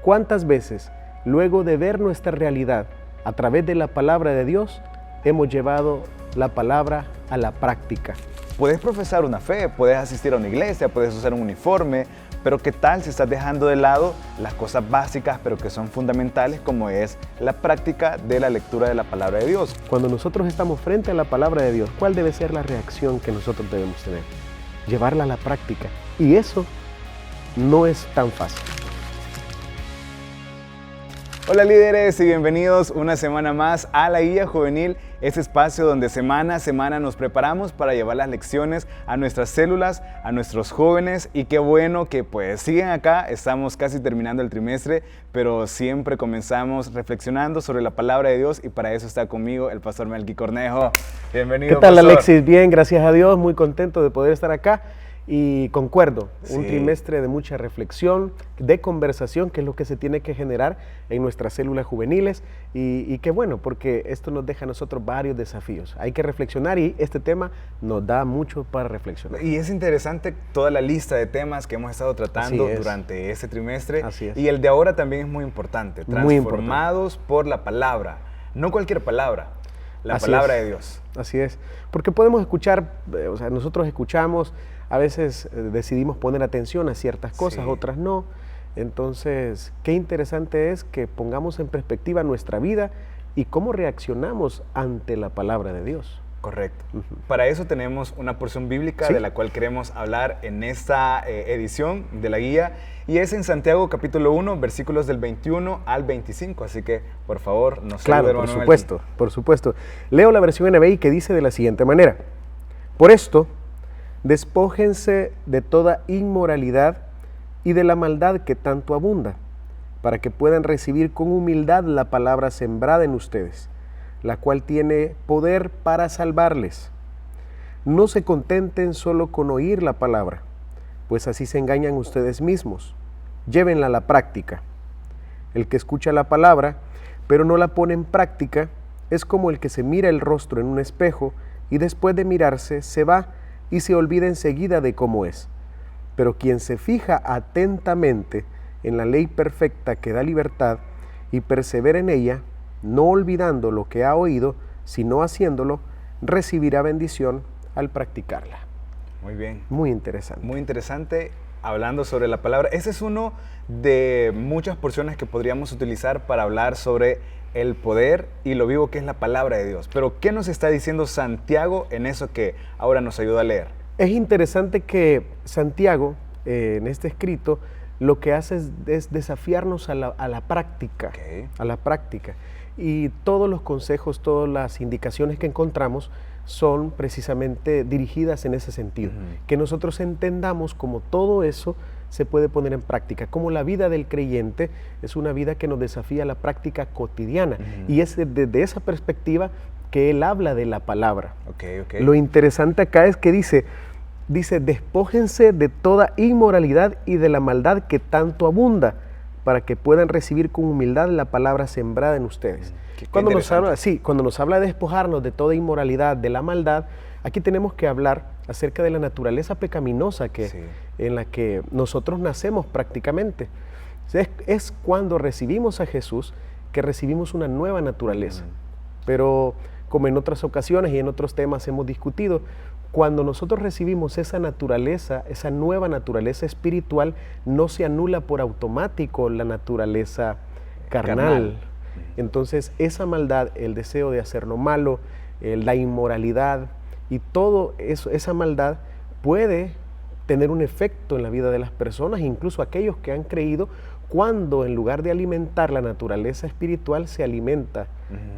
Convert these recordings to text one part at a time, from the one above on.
¿Cuántas veces, luego de ver nuestra realidad a través de la palabra de Dios, hemos llevado la palabra a la práctica? Puedes profesar una fe, puedes asistir a una iglesia, puedes usar un uniforme, pero ¿qué tal si estás dejando de lado las cosas básicas, pero que son fundamentales, como es la práctica de la lectura de la palabra de Dios? Cuando nosotros estamos frente a la palabra de Dios, ¿cuál debe ser la reacción que nosotros debemos tener? Llevarla a la práctica. Y eso no es tan fácil. Hola líderes y bienvenidos una semana más a la Guía Juvenil, ese espacio donde semana a semana nos preparamos para llevar las lecciones a nuestras células, a nuestros jóvenes, y qué bueno que pues siguen acá. Estamos casi terminando el trimestre, pero siempre comenzamos reflexionando sobre la palabra de Dios, y para eso está conmigo el pastor Melqui Cornejo. Bienvenido, ¿Qué tal, pastor? Alexis? Bien, gracias a Dios, muy contento de poder estar acá. Y concuerdo, un Sí. trimestre de mucha reflexión, de conversación, que es lo que se tiene que generar en nuestras células juveniles, y qué bueno, porque esto nos deja a nosotros varios desafíos. Hay que reflexionar y este tema nos da mucho para reflexionar. Y es interesante toda la lista de temas que hemos estado tratando durante este trimestre. Así es. Y el de ahora también es muy importante, Muy transformados por la palabra, no cualquier palabra, la Así palabra es. de Dios. Así es, porque podemos escuchar, o sea, nosotros escuchamos, a veces decidimos poner atención a ciertas cosas, Sí. otras no. Entonces, qué interesante es que pongamos en perspectiva nuestra vida y cómo reaccionamos ante la palabra de Dios. Correcto. Ujú. Para eso tenemos una porción bíblica Sí. de la cual queremos hablar en esta edición de la guía, y es en Santiago capítulo 1, versículos del 21 al 25. Así que, por favor, nos Claro, ayude, por hermano supuesto, por supuesto. Leo la versión NBI que dice de la siguiente manera: por esto, despójense de toda inmoralidad y de la maldad que tanto abunda, para que puedan recibir con humildad la palabra sembrada en ustedes, la cual tiene poder para salvarles. No se contenten solo con oír la palabra, pues así se engañan ustedes mismos. Llévenla a la práctica. El que escucha la palabra, pero no la pone en práctica, es como el que se mira el rostro en un espejo y después de mirarse se va y se olvida enseguida de cómo es. Pero quien se fija atentamente en la ley perfecta que da libertad y persevera en ella, no olvidando lo que ha oído, sino haciéndolo, recibirá bendición al practicarla. Muy bien. Muy interesante. Muy interesante, hablando sobre la palabra. Ese es uno de muchas porciones que podríamos utilizar para hablar sobre el poder y lo vivo que es la palabra de Dios. Pero, ¿qué nos está diciendo Santiago en eso que ahora nos ayuda a leer? Es interesante que Santiago, en este escrito, lo que hace es desafiarnos a la práctica, Ok. a la práctica. Y todos los consejos, todas las indicaciones que encontramos son precisamente dirigidas en ese sentido. Que nosotros entendamos cómo todo eso se puede poner en práctica, como la vida del creyente es una vida que nos desafía a la práctica cotidiana. Y es desde esa perspectiva que él habla de la palabra. Ok. Lo interesante acá es que dice, despójense de toda inmoralidad y de la maldad que tanto abunda, para que puedan recibir con humildad la palabra sembrada en ustedes. Qué Cuando nos interesante. cuando nos habla de despojarnos de toda inmoralidad, de la maldad, aquí tenemos que hablar acerca de la naturaleza pecaminosa en la que nosotros nacemos prácticamente. Es cuando recibimos a Jesús que recibimos una nueva naturaleza. Pero como en otras ocasiones y en otros temas hemos discutido, cuando nosotros recibimos esa naturaleza, esa nueva naturaleza espiritual, no se anula por automático la naturaleza carnal. Entonces, esa maldad, el deseo de hacer lo malo, la inmoralidad y todo eso, esa maldad puede tener un efecto en la vida de las personas, incluso aquellos que han creído, cuando en lugar de alimentar la naturaleza espiritual se alimenta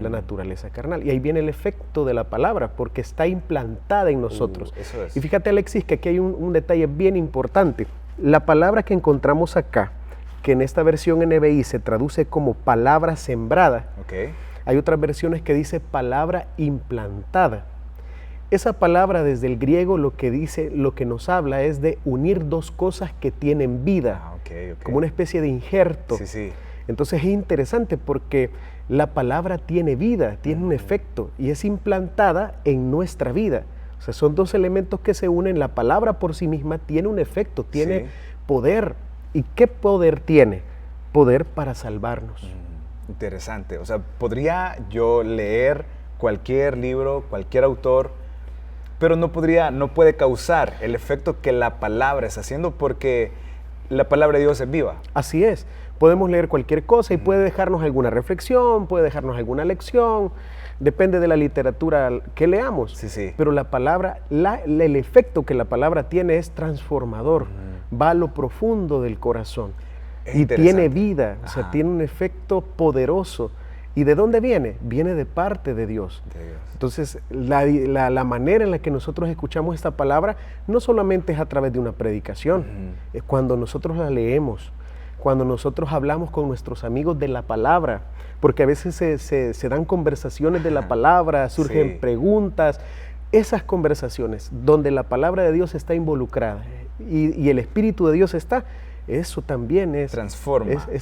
la naturaleza carnal. Y ahí viene el efecto de la palabra, porque está implantada en nosotros. Eso es. Y fíjate, Alexis, que aquí hay un detalle bien importante. La palabra que encontramos acá, que en esta versión NBI se traduce como palabra sembrada, hay otras versiones que dice palabra implantada. Esa palabra desde el griego lo que dice, lo que nos habla es de unir dos cosas que tienen vida, como una especie de injerto. Sí. Entonces es interesante porque la palabra tiene vida, tiene un efecto y es implantada en nuestra vida. O sea, son dos elementos que se unen. La palabra por sí misma tiene un efecto, tiene poder. ¿Y qué poder tiene? poder para salvarnos. Interesante. O sea, podría yo leer cualquier libro, cualquier autor, pero no puede causar el efecto que la palabra está haciendo, porque la palabra de Dios es viva. Así es. Podemos leer cualquier cosa y puede dejarnos alguna reflexión, puede dejarnos alguna lección, depende de la literatura que leamos. Sí, sí. Pero la palabra, el efecto que la palabra tiene es transformador, va a lo profundo del corazón y tiene vida, o sea, tiene un efecto poderoso. ¿Y de dónde viene? Viene de parte de Dios. Entonces, la manera en la que nosotros escuchamos esta palabra no solamente es a través de una predicación, es cuando nosotros la leemos, cuando nosotros hablamos con nuestros amigos de la palabra, porque a veces se dan conversaciones de la palabra, surgen preguntas, esas conversaciones donde la palabra de Dios está involucrada y el Espíritu de Dios está, eso también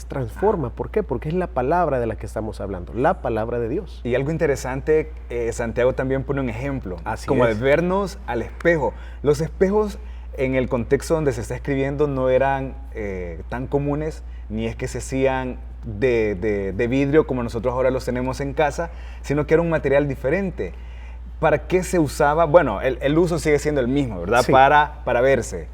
transforma. ¿Por qué? Porque es la palabra de la que estamos hablando, la palabra de Dios. Y algo interesante, Santiago también pone un ejemplo, Así como es. de vernos al espejo. Los espejos en el contexto donde se está escribiendo no eran tan comunes, ni es que se hacían de vidrio como nosotros ahora los tenemos en casa, sino que era un material diferente. ¿Para qué se usaba? Bueno, el uso sigue siendo el mismo, ¿verdad? Sí. Para verse.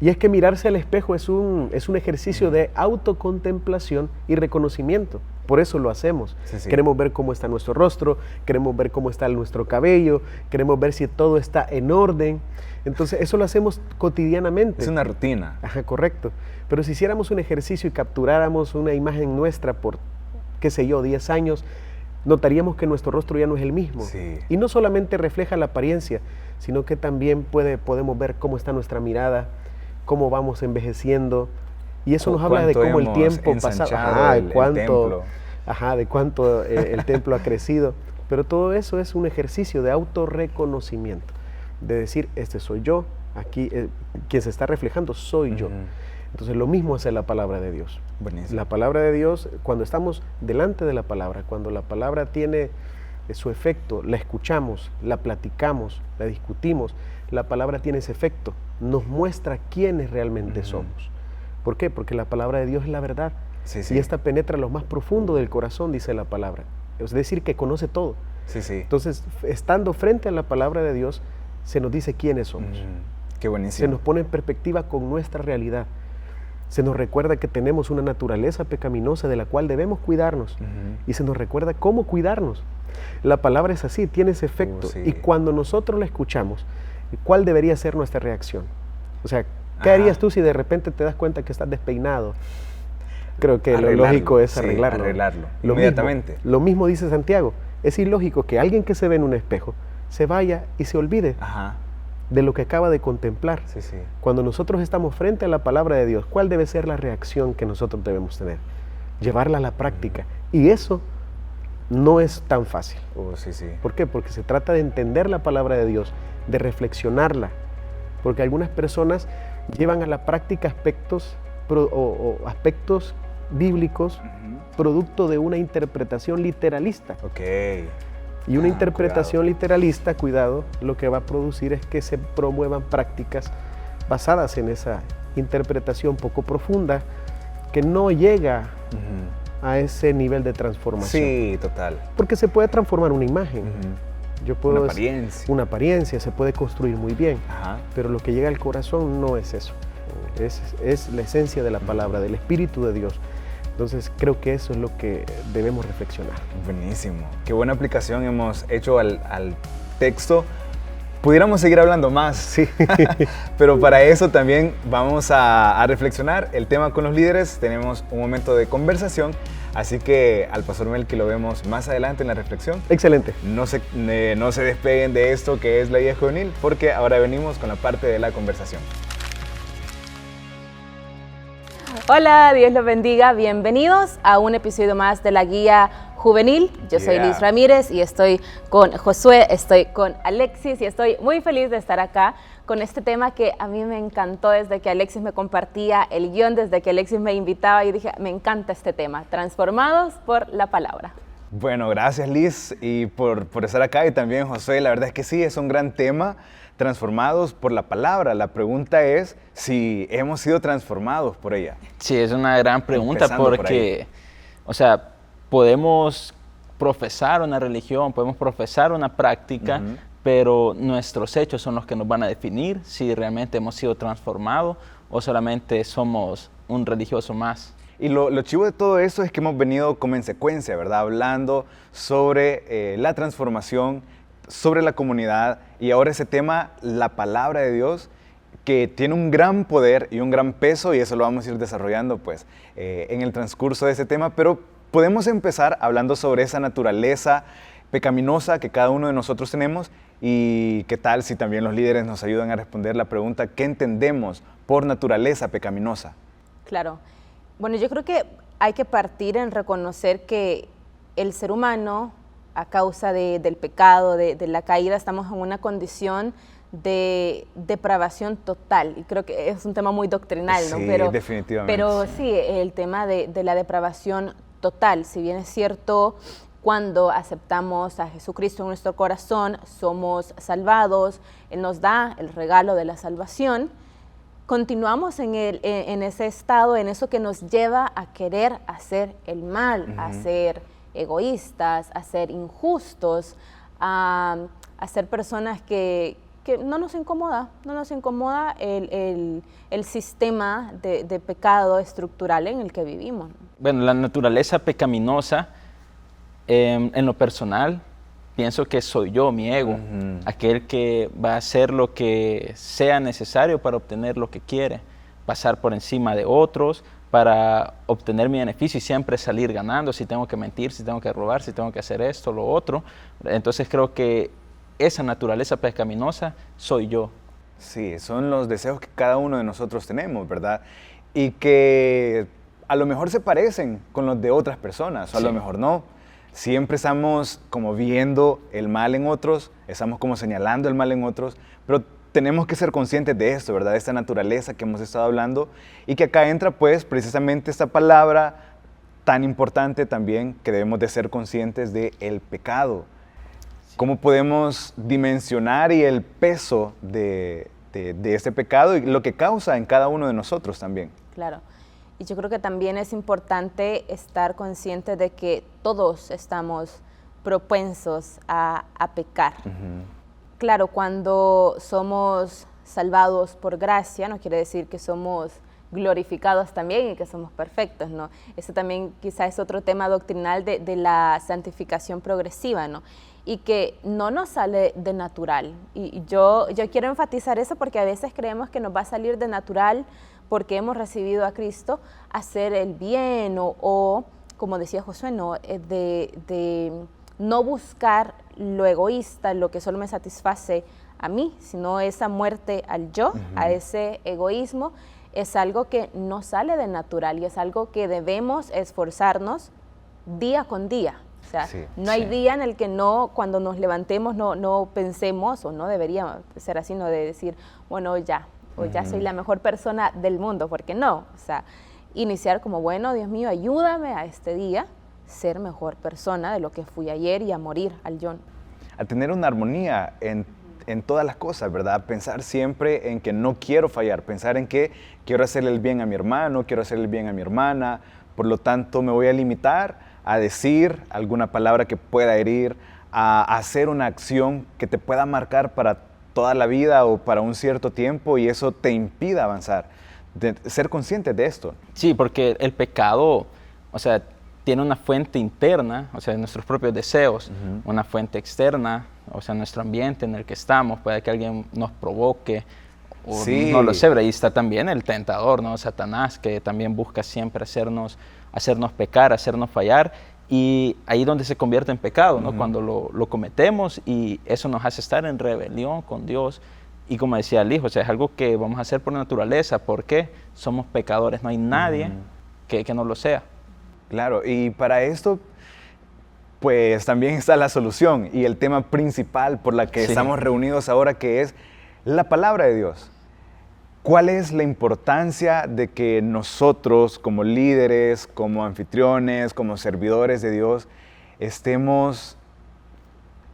Y es que mirarse al espejo es un ejercicio de autocontemplación y reconocimiento. Por eso lo hacemos. Sí. Queremos ver cómo está nuestro rostro, queremos ver cómo está nuestro cabello, queremos ver si todo está en orden. Entonces, eso lo hacemos cotidianamente. Es una rutina. Ajá, correcto. Pero si hiciéramos un ejercicio y capturáramos una imagen nuestra por, 10 años, notaríamos que nuestro rostro ya no es el mismo. Sí. Y no solamente refleja la apariencia, sino que también podemos ver cómo está nuestra mirada, cómo vamos envejeciendo, y eso nos habla de cómo el tiempo pasa, de cuánto el templo ha crecido, pero todo eso es un ejercicio de autorreconocimiento, de decir, este soy yo, aquí quien se está reflejando soy yo. Entonces lo mismo hace la palabra de Dios. Buenísimo. La palabra de Dios, cuando estamos delante de la palabra, cuando la palabra tiene su efecto, la escuchamos, la platicamos, la discutimos, la palabra tiene ese efecto, nos muestra quiénes realmente somos. ¿Por qué? Porque la palabra de Dios es la verdad. Sí. Y esta penetra lo más profundo del corazón, dice la palabra. Es decir, que conoce todo. Sí. Entonces, estando frente a la palabra de Dios, se nos dice quiénes somos. Qué buenísimo. Se nos pone en perspectiva con nuestra realidad. Se nos recuerda que tenemos una naturaleza pecaminosa de la cual debemos cuidarnos. Y se nos recuerda cómo cuidarnos. La palabra es así, tiene ese efecto. Sí. Y cuando nosotros la escuchamos, ¿cuál debería ser nuestra reacción? O sea, ¿qué harías tú si de repente te das cuenta que estás despeinado? Creo que lo lógico es arreglarlo. Inmediatamente. Lo mismo dice Santiago. Es ilógico que alguien que se ve en un espejo se vaya y se olvide de lo que acaba de contemplar. Sí. Cuando nosotros estamos frente a la palabra de Dios, ¿cuál debe ser la reacción que nosotros debemos tener? Llevarla a la práctica. Y eso no es tan fácil. Sí. ¿Por qué? Porque se trata de entender la palabra de Dios, de reflexionarla. Porque algunas personas llevan a la práctica aspectos bíblicos producto de una interpretación literalista. Y una interpretación literalista, cuidado, lo que va a producir es que se promuevan prácticas basadas en esa interpretación poco profunda que no llega a ese nivel de transformación. Sí, total. Porque se puede transformar una imagen. Yo puedo una apariencia. Se puede construir muy bien, pero lo que llega al corazón no es eso. Es la esencia de la palabra, del Espíritu de Dios. Entonces creo que eso es lo que debemos reflexionar. Buenísimo. Qué buena aplicación hemos hecho al texto. Pudiéramos seguir hablando más, sí. Pero para eso también vamos a reflexionar el tema con los líderes. Tenemos un momento de conversación, así que al Pastor Melqui lo vemos más adelante en la reflexión. Excelente. No se despeguen de esto que es la Guía Juvenil, porque ahora venimos con la parte de la conversación. Hola, Dios los bendiga. Bienvenidos a un episodio más de la Guía Juvenil. Yo soy Liz Ramírez y estoy con Josué, estoy con Alexis y estoy muy feliz de estar acá con este tema que a mí me encantó desde que Alexis me compartía el guión, desde que Alexis me invitaba y dije, me encanta este tema, transformados por la palabra. Bueno, gracias Liz y por estar acá, y también José. La verdad es que sí, es un gran tema, transformados por la palabra. La pregunta es si hemos sido transformados por ella. Sí, es una gran pregunta porque, o sea, podemos profesar una religión, podemos profesar una práctica, pero nuestros hechos son los que nos van a definir si realmente hemos sido transformados o solamente somos un religioso más. Y lo chivo de todo eso es que hemos venido como en secuencia, ¿verdad? Hablando sobre la transformación, sobre la comunidad, y ahora ese tema, la palabra de Dios, que tiene un gran poder y un gran peso, y eso lo vamos a ir desarrollando pues en el transcurso de ese tema, pero podemos empezar hablando sobre esa naturaleza pecaminosa que cada uno de nosotros tenemos. Y qué tal si también los líderes nos ayudan a responder la pregunta, ¿qué entendemos por naturaleza pecaminosa? Claro. Bueno, yo creo que hay que partir en reconocer que el ser humano, a causa del pecado, de la caída, estamos en una condición de depravación total. Y creo que es un tema muy doctrinal, ¿no? Sí, definitivamente. Pero sí, el tema de la depravación total, si bien es cierto, cuando aceptamos a Jesucristo en nuestro corazón, somos salvados, Él nos da el regalo de la salvación, continuamos en ese estado, en eso que nos lleva a querer hacer el mal, a ser egoístas, a ser injustos, a ser personas que no nos incomoda el sistema de pecado estructural en el que vivimos. Bueno, la naturaleza pecaminosa, en lo personal, pienso que soy yo, mi ego, aquel que va a hacer lo que sea necesario para obtener lo que quiere, pasar por encima de otros para obtener mi beneficio y siempre salir ganando, si tengo que mentir, si tengo que robar, si tengo que hacer esto, lo otro. Entonces creo que esa naturaleza pecaminosa soy yo. Sí, son los deseos que cada uno de nosotros tenemos, ¿verdad? Y que a lo mejor se parecen con los de otras personas, o a lo mejor no. Siempre estamos como viendo el mal en otros, estamos como señalando el mal en otros, pero tenemos que ser conscientes de esto, ¿verdad? De esta naturaleza que hemos estado hablando, y que acá entra pues precisamente esta palabra tan importante también, que debemos de ser conscientes de el pecado. ¿Cómo podemos dimensionar y el peso de este pecado y lo que causa en cada uno de nosotros también? Claro. Y yo creo que también es importante estar consciente de que todos estamos propensos a pecar. Claro, cuando somos salvados por gracia, no quiere decir que somos glorificados también y que somos perfectos, ¿no? Eso también quizás es otro tema doctrinal de la santificación progresiva, ¿no? Y que no nos sale de natural. Y yo quiero enfatizar eso porque a veces creemos que nos va a salir de natural porque hemos recibido a Cristo, hacer el bien o como decía Josué, ¿no? de no buscar lo egoísta, lo que solo me satisface a mí, sino esa muerte al yo, a ese egoísmo, es algo que no sale de natural y es algo que debemos esforzarnos día con día. O sea, no hay día en el que cuando nos levantemos no pensemos, o no debería ser así, no de decir, bueno, ya soy la mejor persona del mundo, porque no. O sea, iniciar como, bueno, Dios mío, ayúdame a este día ser mejor persona de lo que fui ayer y a morir al yo. A tener una armonía en todas las cosas, ¿verdad? Pensar siempre en que no quiero fallar, pensar en que quiero hacerle el bien a mi hermano, quiero hacerle el bien a mi hermana, por lo tanto me voy a limitar a decir alguna palabra que pueda herir, a hacer una acción que te pueda marcar para toda la vida o para un cierto tiempo, y eso te impida avanzar. De ser consciente de esto. Sí, porque el pecado, o sea, tiene una fuente interna, o sea, nuestros propios deseos, una fuente externa, o sea, nuestro ambiente en el que estamos, puede que alguien nos provoque, o no lo sé, pero ahí está también el tentador, ¿no? Satanás, que también busca siempre hacernos pecar, hacernos fallar, y ahí donde se convierte en pecado, ¿no? Cuando lo cometemos, y eso nos hace estar en rebelión con Dios. Y como decía el hijo, o sea, es algo que vamos a hacer por naturaleza, porque somos pecadores, no hay nadie que no lo sea. Claro, y para esto, pues también está la solución y el tema principal por la que estamos reunidos ahora, que es la palabra de Dios. ¿Cuál es la importancia de que nosotros, como líderes, como anfitriones, como servidores de Dios, estemos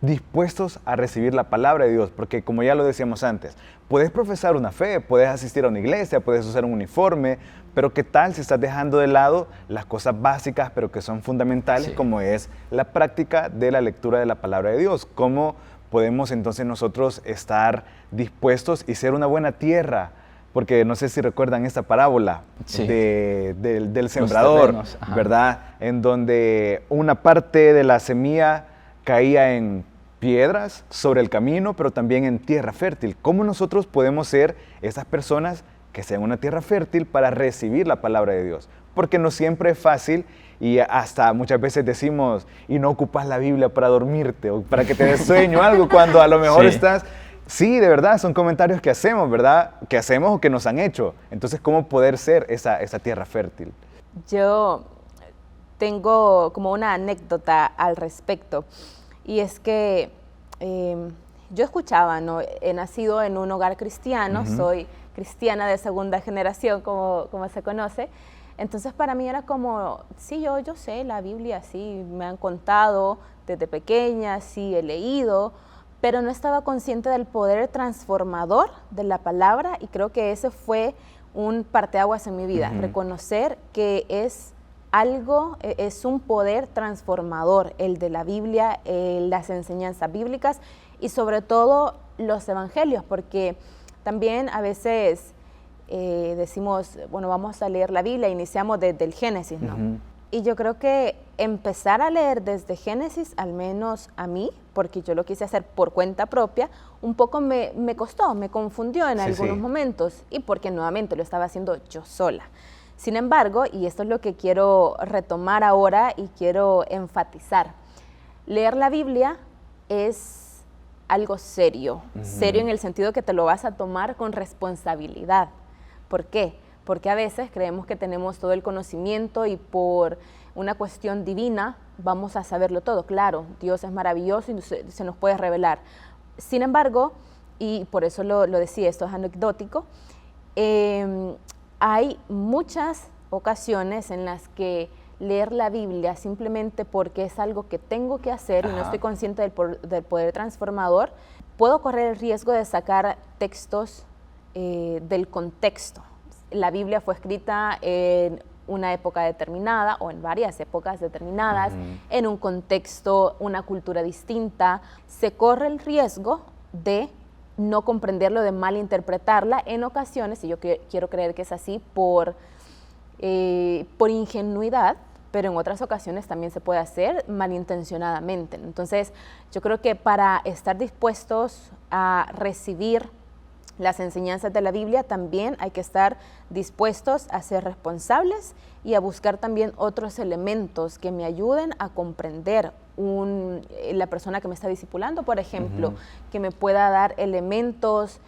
dispuestos a recibir la palabra de Dios, porque como ya lo decíamos antes, puedes profesar una fe, puedes asistir a una iglesia, puedes usar un uniforme, pero ¿qué tal si estás dejando de lado las cosas básicas, pero que son fundamentales, como es la práctica de la lectura de la palabra de Dios? ¿Cómo podemos entonces nosotros estar dispuestos y ser una buena tierra? Porque no sé si recuerdan esta parábola del sembrador, ¿verdad? En donde una parte de la semilla caía en piedras sobre el camino, pero también en tierra fértil. ¿Cómo nosotros podemos ser esas personas que sean una tierra fértil para recibir la palabra de Dios? Porque no siempre es fácil y hasta muchas veces decimos, y no ocupas la Biblia para dormirte o para que te des sueño o algo, cuando a lo mejor estás... Sí, de verdad, son comentarios que hacemos, ¿verdad? Que hacemos o que nos han hecho. Entonces, ¿cómo poder ser esa tierra fértil? Yo tengo como una anécdota al respecto. Y es que yo escuchaba, ¿no? He nacido en un hogar cristiano, soy cristiana de segunda generación, como se conoce. Entonces, para mí era como, sí, yo sé la Biblia, sí, me han contado desde pequeña, sí, he leído, pero no estaba consciente del poder transformador de la palabra, y creo que ese fue un parteaguas en mi vida, reconocer que es algo, es un poder transformador, el de la Biblia, las enseñanzas bíblicas y sobre todo los evangelios, porque también a veces decimos, bueno, vamos a leer la Biblia, iniciamos desde el Génesis, ¿no? Y yo creo que empezar a leer desde Génesis, al menos a mí, porque yo lo quise hacer por cuenta propia, un poco me costó, me confundió en algunos momentos, y porque nuevamente lo estaba haciendo yo sola. Sin embargo, y esto es lo que quiero retomar ahora y quiero enfatizar, leer la Biblia es algo serio, serio en el sentido que te lo vas a tomar con responsabilidad. ¿Por qué? Porque a veces creemos que tenemos todo el conocimiento y por una cuestión divina vamos a saberlo todo. Claro, Dios es maravilloso y se nos puede revelar. Sin embargo, y por eso lo decía, esto es anecdótico, hay muchas ocasiones en las que leer la Biblia simplemente porque es algo que tengo que hacer y no estoy consciente del poder transformador, puedo correr el riesgo de sacar textos del contexto. La Biblia fue escrita en una época determinada o en varias épocas determinadas, en un contexto, una cultura distinta. Se corre el riesgo de no comprenderlo, de malinterpretarla en ocasiones, y yo quiero creer que es así, por ingenuidad, pero en otras ocasiones también se puede hacer malintencionadamente. Entonces, yo creo que para estar dispuestos a recibir las enseñanzas de la Biblia, también hay que estar dispuestos a ser responsables y a buscar también otros elementos que me ayuden a comprender la persona que me está discipulando, por ejemplo, que me pueda dar elementos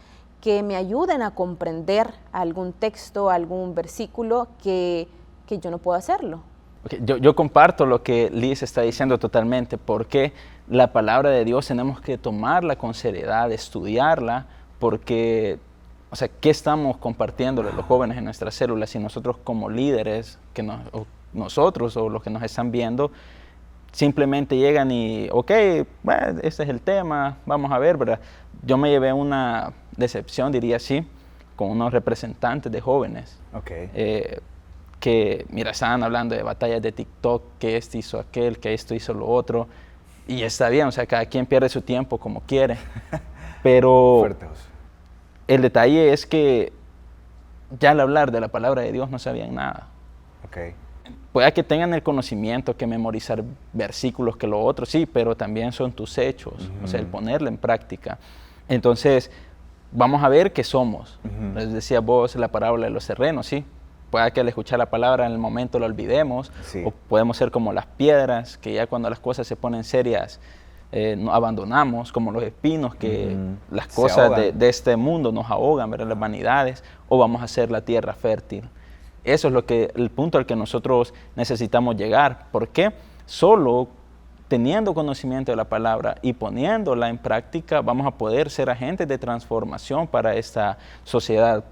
que me ayuden a comprender algún texto, algún versículo que yo no puedo hacerlo. Okay, yo comparto lo que Liz está diciendo totalmente, porque la palabra de Dios tenemos que tomarla con seriedad, estudiarla, porque, o sea, ¿qué estamos compartiéndole los jóvenes en nuestras células si nosotros como líderes, nosotros o los que nos están viendo, simplemente llegan y, ok, bueno, este es el tema, vamos a ver, ¿verdad? Yo me llevé una decepción, diría así, con unos representantes de jóvenes. Que, mira, estaban hablando de batallas de TikTok, que este hizo aquel, que esto hizo lo otro, y está bien, o sea, cada quien pierde su tiempo como quiere, pero el detalle es que ya al hablar de la palabra de Dios no sabían nada. Puede que tengan el conocimiento, que memorizar versículos, que lo otro, sí, pero también son tus hechos, o sea, el ponerlo en práctica. Entonces, vamos a ver qué somos. Les decía vos la parábola de los terrenos, sí. Puede que al escuchar la palabra en el momento lo olvidemos, o podemos ser como las piedras, que ya cuando las cosas se ponen serias, nos abandonamos, como los espinos, que las cosas de este mundo nos ahogan, ¿verdad? Las vanidades, o vamos a ser la tierra fértil. Eso es el punto al que nosotros necesitamos llegar. ¿Por qué? Solo teniendo conocimiento de la palabra y poniéndola en práctica, vamos a poder ser agentes de transformación para esta sociedad.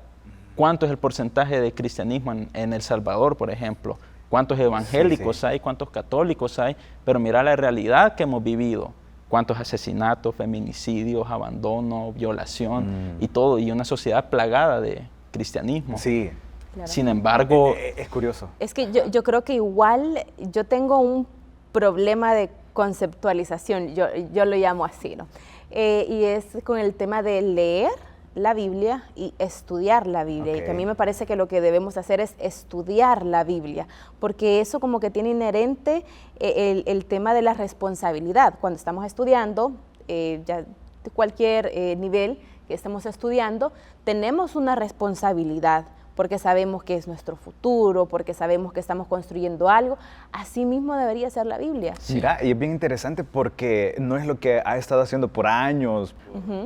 ¿Cuánto es el porcentaje de cristianismo en El Salvador, por ejemplo? cuántos evangélicos hay, cuántos católicos hay, pero mira la realidad que hemos vivido. Cuántos asesinatos, feminicidios, abandono, violación y todo, y una sociedad plagada de cristianismo. Sí. Claro. Sin embargo, Es curioso. Es que yo creo que igual yo tengo un problema de conceptualización, yo lo llamo así, ¿no? Y es con el tema de leer la Biblia y estudiar la Biblia, y que a mí me parece que lo que debemos hacer es estudiar la Biblia, porque eso como que tiene inherente el tema de la responsabilidad. Cuando estamos estudiando, ya de cualquier nivel que estemos estudiando, tenemos una responsabilidad, porque sabemos que es nuestro futuro, porque sabemos que estamos construyendo algo. Así mismo debería ser la Biblia. Sí. Mira, y es bien interesante porque no es lo que ha estado haciendo por años,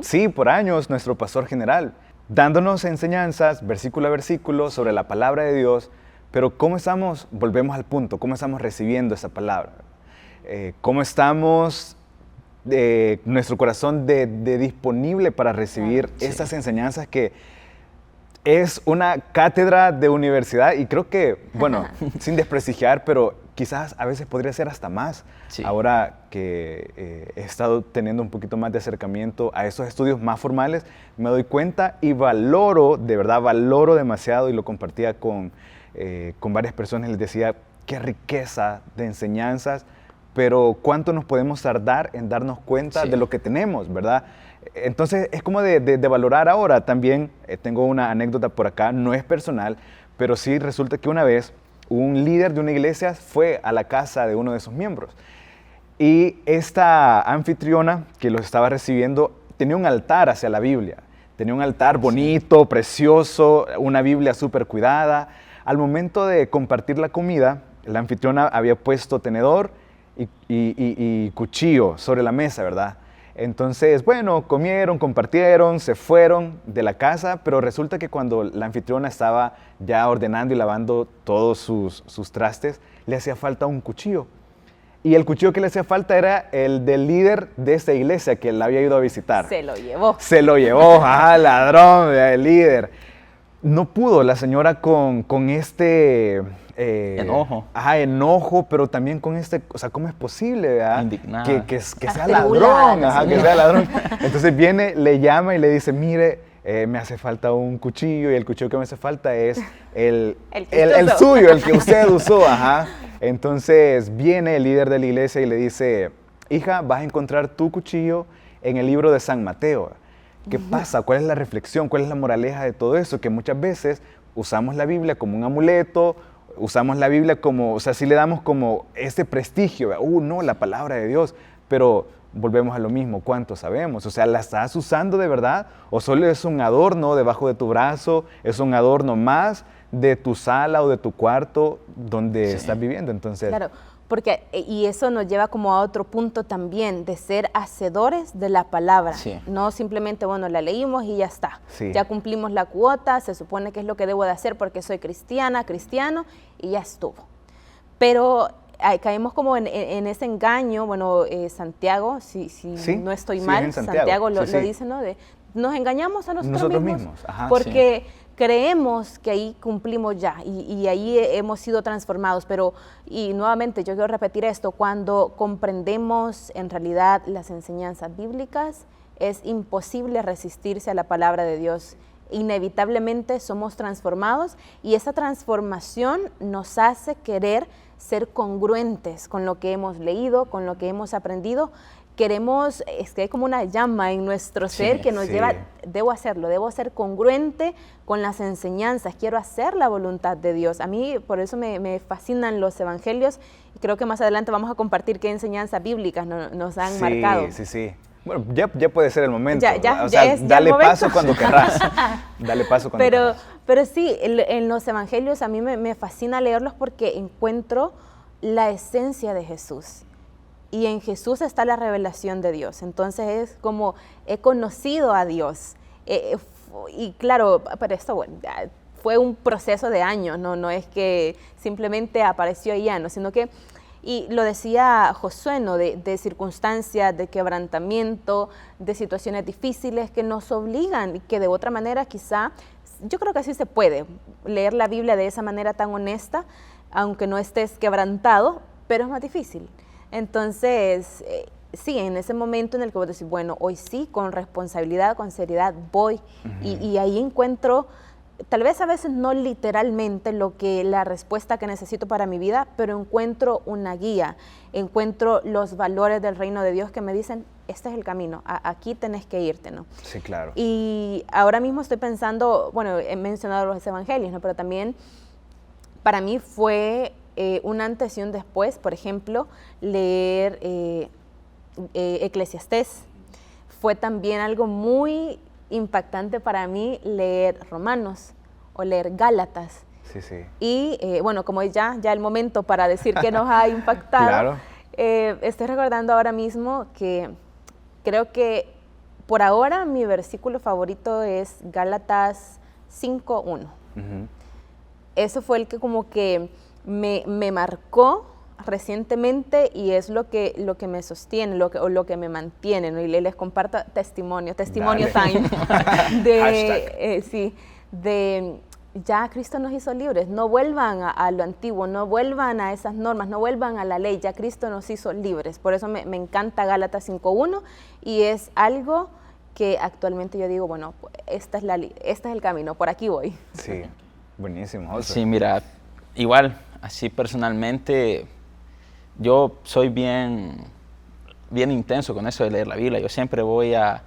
sí, por años, nuestro pastor general, dándonos enseñanzas, versículo a versículo, sobre la palabra de Dios, pero ¿cómo estamos? Volvemos al punto, ¿cómo estamos recibiendo esa palabra? ¿Cómo estamos, nuestro corazón de disponible para recibir estas enseñanzas que es una cátedra de universidad? Y creo que, bueno, sin desprestigiar, pero quizás a veces podría ser hasta más. Sí. Ahora que he estado teniendo un poquito más de acercamiento a esos estudios más formales, me doy cuenta y valoro, de verdad valoro demasiado, y lo compartía con varias personas, les decía, qué riqueza de enseñanzas, pero cuánto nos podemos tardar en darnos cuenta de lo que tenemos, ¿verdad? Entonces es como de valorar ahora. También tengo una anécdota por acá, no es personal, pero sí resulta que una vez un líder de una iglesia fue a la casa de uno de sus miembros, y esta anfitriona que los estaba recibiendo tenía un altar hacia la Biblia, tenía un altar bonito, precioso, una Biblia súper cuidada. Al momento de compartir la comida, la anfitriona había puesto tenedor y cuchillo sobre la mesa, ¿verdad? Entonces, bueno, comieron, compartieron, se fueron de la casa, pero resulta que cuando la anfitriona estaba ya ordenando y lavando todos sus trastes, le hacía falta un cuchillo. Y el cuchillo que le hacía falta era el del líder de esta iglesia que la había ido a visitar. Se lo llevó. Se lo llevó, ladrón, el líder. No pudo la señora con este... enojo. Enojo, pero también con o sea, ¿cómo es posible, verdad? Indignada. Que sea ladrón, que sea ladrón. Entonces viene, le llama y le dice, mire, me hace falta un cuchillo, y el cuchillo que me hace falta es el suyo, el que usted usó, Entonces viene el líder de la iglesia y le dice, hija, vas a encontrar tu cuchillo en el libro de San Mateo. ¿Qué pasa? ¿Cuál es la reflexión? ¿Cuál es la moraleja de todo eso? Que muchas veces usamos la Biblia como un amuleto, usamos la Biblia como, o sea, sí le damos como este prestigio, no, la palabra de Dios, pero volvemos a lo mismo, ¿cuánto sabemos? O sea, ¿la estás usando de verdad? ¿O solo es un adorno debajo de tu brazo? ¿Es un adorno más de tu sala o de tu cuarto donde estás viviendo? Entonces, claro, porque, y eso nos lleva como a otro punto también, de ser hacedores de la palabra. No simplemente, bueno, la leímos y ya está. Ya cumplimos la cuota, se supone que es lo que debo de hacer porque soy cristiana, cristiano, y ya estuvo. Pero caemos como en ese engaño. Bueno, Santiago, si no estoy mal, Santiago lo dice, ¿no? Nos engañamos a nosotros mismos. Porque creemos que ahí cumplimos ya y ahí hemos sido transformados, pero, y nuevamente yo quiero repetir esto, cuando comprendemos en realidad las enseñanzas bíblicas, es imposible resistirse a la palabra de Dios. Inevitablemente somos transformados, y esa transformación nos hace querer ser congruentes con lo que hemos leído, con lo que hemos aprendido. Queremos, es que hay como una llama en nuestro ser que nos lleva, debo hacerlo, debo ser congruente con las enseñanzas, quiero hacer la voluntad de Dios. A mí por eso me fascinan los evangelios, y creo que más adelante vamos a compartir qué enseñanzas bíblicas nos han marcado. Sí. Bueno, ya puede ser el momento. O sea, dale paso cuando querrás. Dale paso cuando querrás. Pero sí, en los evangelios a mí me fascina leerlos porque encuentro la esencia de Jesús. Y en Jesús está la revelación de Dios. Entonces es como he conocido a Dios. Y claro, pero esto bueno, fue un proceso de años, no es que simplemente apareció ya, ¿no? Sino que, y lo decía Josué, ¿no? de circunstancias, de quebrantamiento, de situaciones difíciles que nos obligan, y que de otra manera quizá, yo creo que así se puede leer la Biblia de esa manera tan honesta, aunque no estés quebrantado, pero es más difícil. Entonces, sí, en ese momento en el que vos decís, bueno, hoy sí, con responsabilidad, con seriedad, voy. Y ahí encuentro, tal vez a veces no literalmente la respuesta que necesito para mi vida, pero encuentro una guía, encuentro los valores del reino de Dios que me dicen, este es el camino, aquí tenés que irte, ¿no? Sí, claro. Y ahora mismo estoy pensando, bueno, he mencionado los evangelios, ¿no? Pero también para mí fue un antes y un después, por ejemplo, leer Eclesiastés. Fue también algo muy impactante para mí leer Romanos o leer Gálatas. Sí, sí. Y bueno, como es ya el momento para decir que nos ha impactado, Claro. Estoy recordando ahora mismo que creo que por ahora mi versículo favorito es Gálatas 5:1. Eso fue el que como que me marcó recientemente y es lo que me sostiene, lo que me mantiene, ¿no? Y les comparto testimonio time de ya Cristo nos hizo libres, no vuelvan a lo antiguo, no vuelvan a esas normas, no vuelvan a la ley, ya Cristo nos hizo libres. Por eso me encanta Gálatas 5:1 y es algo que actualmente yo digo, bueno, este es el camino, por aquí voy. Sí, buenísimo, José. Sí, mira, igual, así personalmente, yo soy bien intenso con eso de leer la Biblia. Yo siempre voy a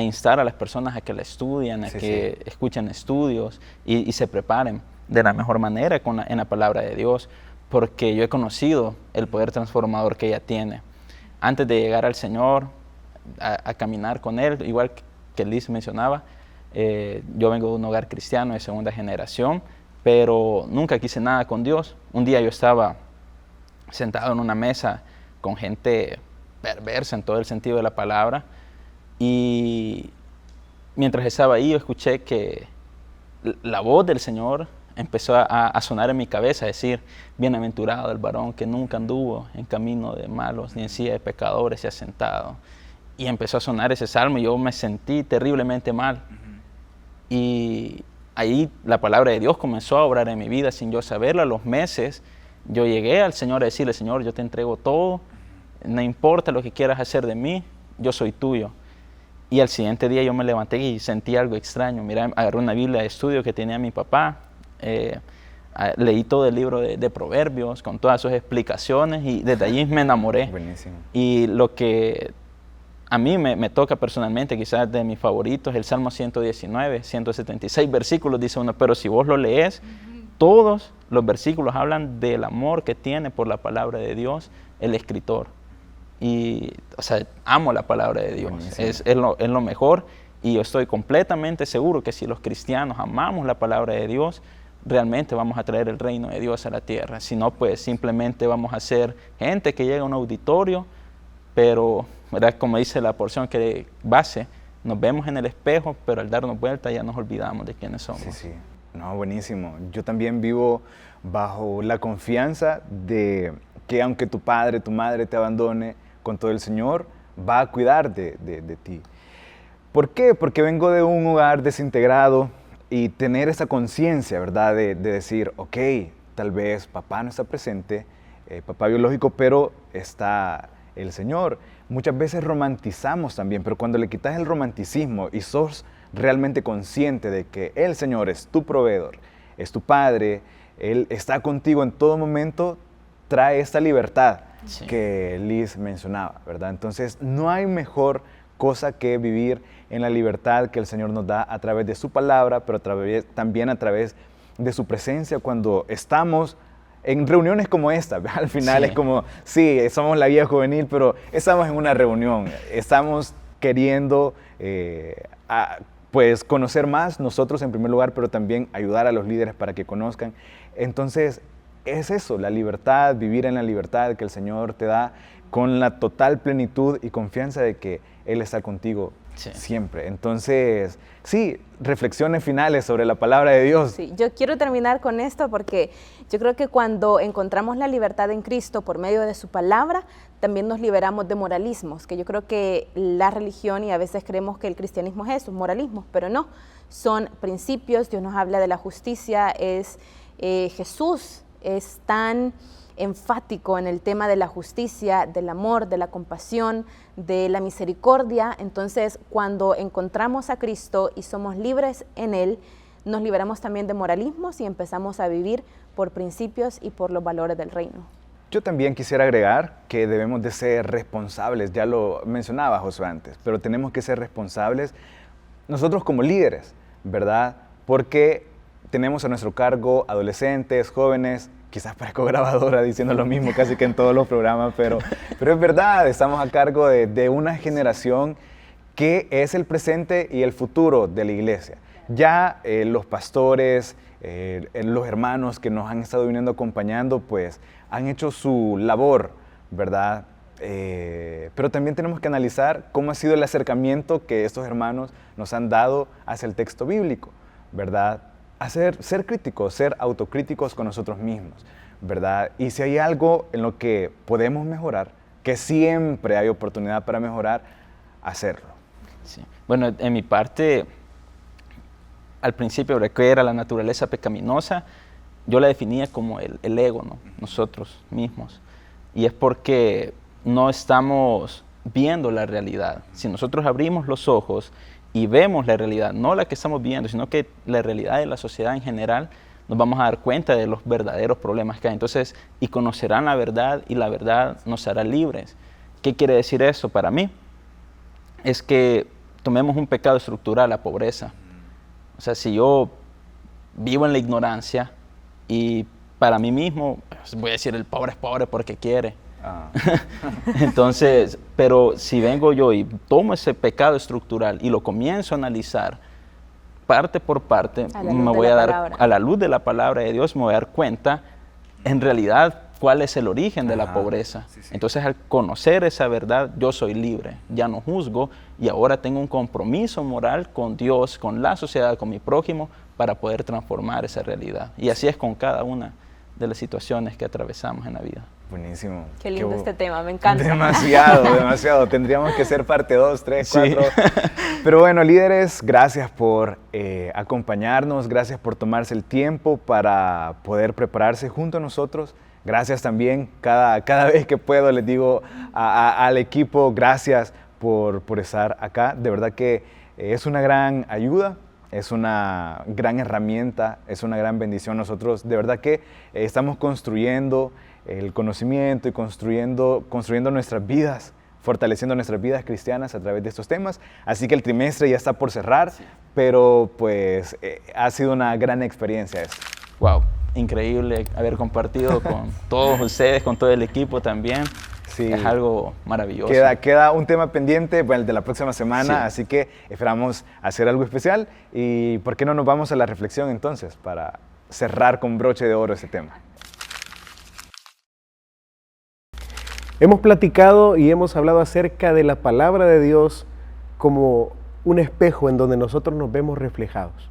instar a las personas a que la estudien, a que escuchen estudios y se preparen de la mejor manera en la palabra de Dios, porque yo he conocido el poder transformador que ella tiene. Antes de llegar al Señor, a caminar con Él, igual que Liz mencionaba, yo vengo de un hogar cristiano de segunda generación, pero nunca quise nada con Dios. Un día yo estaba sentado en una mesa con gente perversa en todo el sentido de la palabra, y mientras estaba ahí yo escuché que la voz del Señor empezó a sonar en mi cabeza, a decir, bienaventurado el varón que nunca anduvo en camino de malos, ni en silla de pecadores se ha sentado. Y empezó a sonar ese salmo y yo me sentí terriblemente mal. Y ahí la palabra de Dios comenzó a obrar en mi vida sin yo saberlo. A los meses yo llegué al Señor a decirle, Señor, yo te entrego todo, no importa lo que quieras hacer de mí, yo soy tuyo. Y al siguiente día yo me levanté y sentí algo extraño. Mira, agarré una Biblia de estudio que tenía mi papá, leí todo el libro de Proverbios con todas sus explicaciones y desde allí me enamoré. Buenísimo. Y lo que a mí me toca personalmente, quizás de mis favoritos, el Salmo 119, 176 versículos, dice uno, pero si vos lo lees, todos los versículos hablan del amor que tiene por la palabra de Dios el escritor. Y, o sea, amo la palabra de Dios, es lo mejor, y yo estoy completamente seguro que si los cristianos amamos la palabra de Dios, realmente vamos a traer el reino de Dios a la tierra. Si no, pues simplemente vamos a ser gente que llega a un auditorio, pero, ¿verdad? Como dice la porción que base, nos vemos en el espejo, pero al darnos vuelta ya nos olvidamos de quiénes somos. Sí, sí. No, buenísimo. Yo también vivo bajo la confianza de que aunque tu padre, tu madre te abandone, con todo el Señor va a cuidar de ti. ¿Por qué? Porque vengo de un hogar desintegrado y tener esa conciencia, ¿verdad? De decir, ok, tal vez papá no está presente, papá biológico, pero está el Señor. Muchas veces romantizamos también, pero cuando le quitas el romanticismo y sos realmente consciente de que el Señor es tu proveedor, es tu Padre, Él está contigo en todo momento, trae esta libertad que Liz mencionaba, ¿verdad? Entonces, no hay mejor cosa que vivir en la libertad que el Señor nos da a través de su palabra, pero también a través de su presencia cuando estamos en reuniones como esta. Al final es como, sí, somos la guía juvenil, pero estamos en una reunión, estamos queriendo pues conocer más nosotros en primer lugar, pero también ayudar a los líderes para que conozcan. Entonces, es eso, la libertad, vivir en la libertad que el Señor te da con la total plenitud y confianza de que Él está contigo siempre. Entonces, sí, reflexiones finales sobre la palabra de Dios. Sí, yo quiero terminar con esto porque yo creo que cuando encontramos la libertad en Cristo por medio de su palabra, también nos liberamos de moralismos, que yo creo que la religión, y a veces creemos que el cristianismo es eso, moralismos, pero no, son principios. Dios nos habla de la justicia, es Jesús es tan enfático en el tema de la justicia, del amor, de la compasión, de la misericordia. Entonces, cuando encontramos a Cristo y somos libres en Él, nos liberamos también de moralismos y empezamos a vivir por principios y por los valores del reino. Yo también quisiera agregar que debemos de ser responsables, ya lo mencionaba Josué antes, pero tenemos que ser responsables nosotros como líderes, ¿verdad? Porque tenemos a nuestro cargo adolescentes, jóvenes, quizás parezco grabadora diciendo lo mismo casi que en todos los programas, pero es verdad, estamos a cargo de una generación que es el presente y el futuro de la iglesia. Ya los pastores, los hermanos que nos han estado viniendo acompañando, pues han hecho su labor, ¿verdad? Pero también tenemos que analizar cómo ha sido el acercamiento que estos hermanos nos han dado hacia el texto bíblico, ¿verdad? Ser críticos, ser autocríticos con nosotros mismos, ¿verdad? Y si hay algo en lo que podemos mejorar, que siempre hay oportunidad para mejorar, hacerlo. Sí. Bueno, en mi parte, al principio, ¿de qué era la naturaleza pecaminosa? Yo la definía como el ego, ¿no? Nosotros mismos. Y es porque no estamos viendo la realidad. Si nosotros abrimos los ojos y vemos la realidad, no la que estamos viendo, sino que la realidad de la sociedad en general, nos vamos a dar cuenta de los verdaderos problemas que hay. Entonces, y conocerán la verdad y la verdad nos hará libres. ¿Qué quiere decir eso para mí? Es que tomemos un pecado estructural, la pobreza. O sea, si yo vivo en la ignorancia y para mí mismo, pues voy a decir el pobre es pobre porque quiere. Entonces, pero si vengo yo y tomo ese pecado estructural y lo comienzo a analizar parte por parte, me voy a dar a la luz de la palabra de Dios, me voy a dar cuenta en realidad cuál es el origen de la pobreza. Entonces, al conocer esa verdad, yo soy libre, ya no juzgo y ahora tengo un compromiso moral con Dios, con la sociedad, con mi prójimo, para poder transformar esa realidad. Y así es con cada una de las situaciones que atravesamos en la vida. Buenísimo. Qué lindo este tema, me encanta. Demasiado, demasiado. Tendríamos que ser parte 2, 3, 4. Pero bueno, líderes, gracias por acompañarnos, gracias por tomarse el tiempo para poder prepararse junto a nosotros. Gracias también, cada vez que puedo les digo al equipo, gracias por estar acá. De verdad que es una gran ayuda. Es una gran herramienta, es una gran bendición. Nosotros de verdad que estamos construyendo el conocimiento y construyendo nuestras vidas, fortaleciendo nuestras vidas cristianas a través de estos temas. Así que el trimestre ya está por cerrar, pero pues ha sido una gran experiencia esto. Wow, increíble haber compartido con todos ustedes, con todo el equipo también. Sí. Es algo maravilloso. Queda un tema pendiente, bueno, el de la próxima semana, así que esperamos hacer algo especial. ¿Y por qué no nos vamos a la reflexión entonces para cerrar con broche de oro ese tema? Hemos platicado y hemos hablado acerca de la palabra de Dios como un espejo en donde nosotros nos vemos reflejados.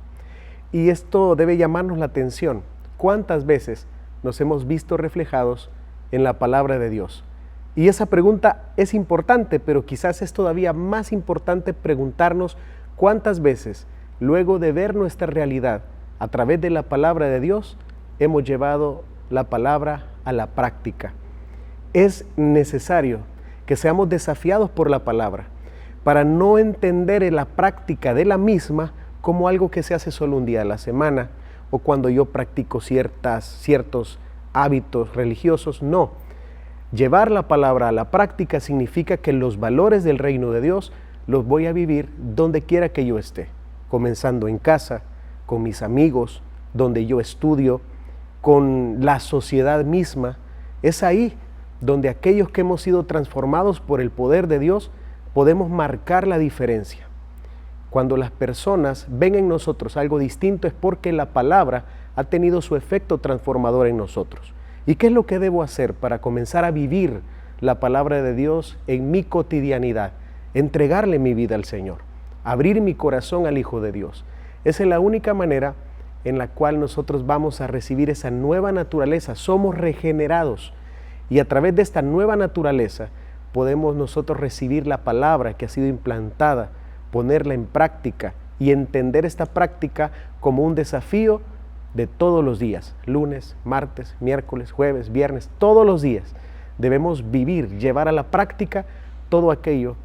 Y esto debe llamarnos la atención. ¿Cuántas veces nos hemos visto reflejados en la palabra de Dios? Y esa pregunta es importante, pero quizás es todavía más importante preguntarnos cuántas veces, luego de ver nuestra realidad a través de la palabra de Dios, hemos llevado la palabra a la práctica. Es necesario que seamos desafiados por la palabra para no entender en la práctica de la misma como algo que se hace solo un día a la semana o cuando yo practico ciertos hábitos religiosos. No. Llevar la palabra a la práctica significa que los valores del reino de Dios los voy a vivir donde quiera que yo esté, comenzando en casa, con mis amigos, donde yo estudio, con la sociedad misma. Es ahí donde aquellos que hemos sido transformados por el poder de Dios podemos marcar la diferencia. Cuando las personas ven en nosotros algo distinto es porque la palabra ha tenido su efecto transformador en nosotros. ¿Y qué es lo que debo hacer para comenzar a vivir la palabra de Dios en mi cotidianidad? Entregarle mi vida al Señor, abrir mi corazón al Hijo de Dios. Esa es la única manera en la cual nosotros vamos a recibir esa nueva naturaleza. Somos regenerados y a través de esta nueva naturaleza podemos nosotros recibir la palabra que ha sido implantada, ponerla en práctica y entender esta práctica como un desafío de todos los días, lunes, martes, miércoles, jueves, viernes, todos los días debemos vivir, llevar a la práctica todo aquello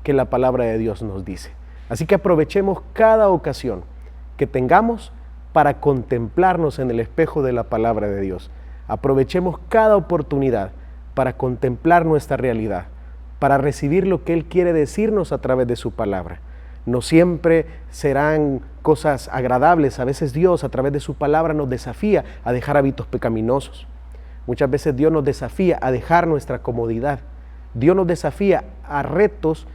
que la palabra de Dios nos dice. Así que aprovechemos cada ocasión que tengamos para contemplarnos en el espejo de la palabra de Dios. Aprovechemos cada oportunidad para contemplar nuestra realidad, para recibir lo que Él quiere decirnos a través de su palabra. No siempre serán cosas agradables. A veces Dios a través de su palabra nos desafía a dejar hábitos pecaminosos. Muchas veces Dios nos desafía a dejar nuestra comodidad. Dios nos desafía a retos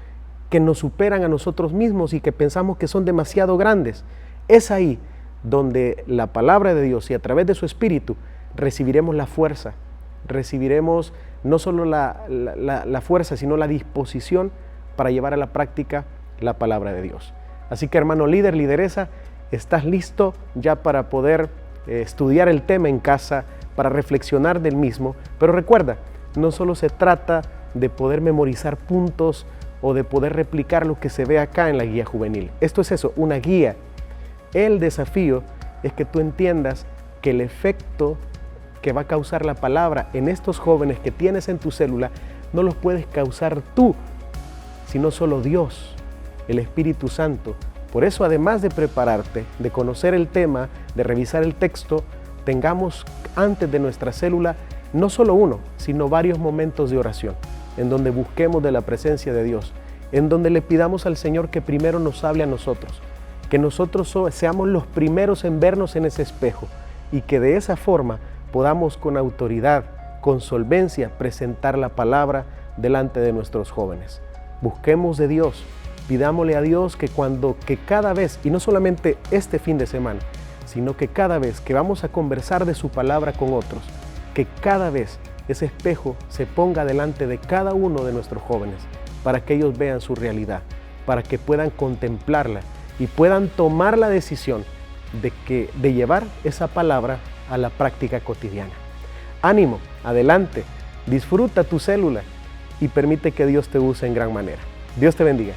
que nos superan a nosotros mismos y que pensamos que son demasiado grandes. Es ahí donde la palabra de Dios y a través de su Espíritu recibiremos la fuerza, recibiremos no solo la fuerza, sino la disposición para llevar a la práctica la palabra de Dios. Así que, hermano líder, lideresa, ¿estás listo ya para poder estudiar el tema en casa, para reflexionar del mismo? Pero recuerda, no solo se trata de poder memorizar puntos o de poder replicar lo que se ve acá en la guía juvenil. Esto es eso, una guía. El desafío es que tú entiendas que el efecto que va a causar la palabra en estos jóvenes que tienes en tu célula no los puedes causar tú, sino solo Dios, el Espíritu Santo. Por eso, además de prepararte, de conocer el tema, de revisar el texto, tengamos antes de nuestra célula no solo uno, sino varios momentos de oración, en donde busquemos de la presencia de Dios, en donde le pidamos al Señor que primero nos hable a nosotros, que nosotros seamos los primeros en vernos en ese espejo y que de esa forma podamos con autoridad, con solvencia, presentar la palabra delante de nuestros jóvenes. Busquemos de Dios, pidámosle a Dios que cada vez, y no solamente este fin de semana, sino que cada vez que vamos a conversar de su palabra con otros, que cada vez ese espejo se ponga delante de cada uno de nuestros jóvenes, para que ellos vean su realidad, para que puedan contemplarla y puedan tomar la decisión de llevar esa palabra a la práctica cotidiana. Ánimo, adelante, disfruta tu célula y permite que Dios te use en gran manera. Dios te bendiga.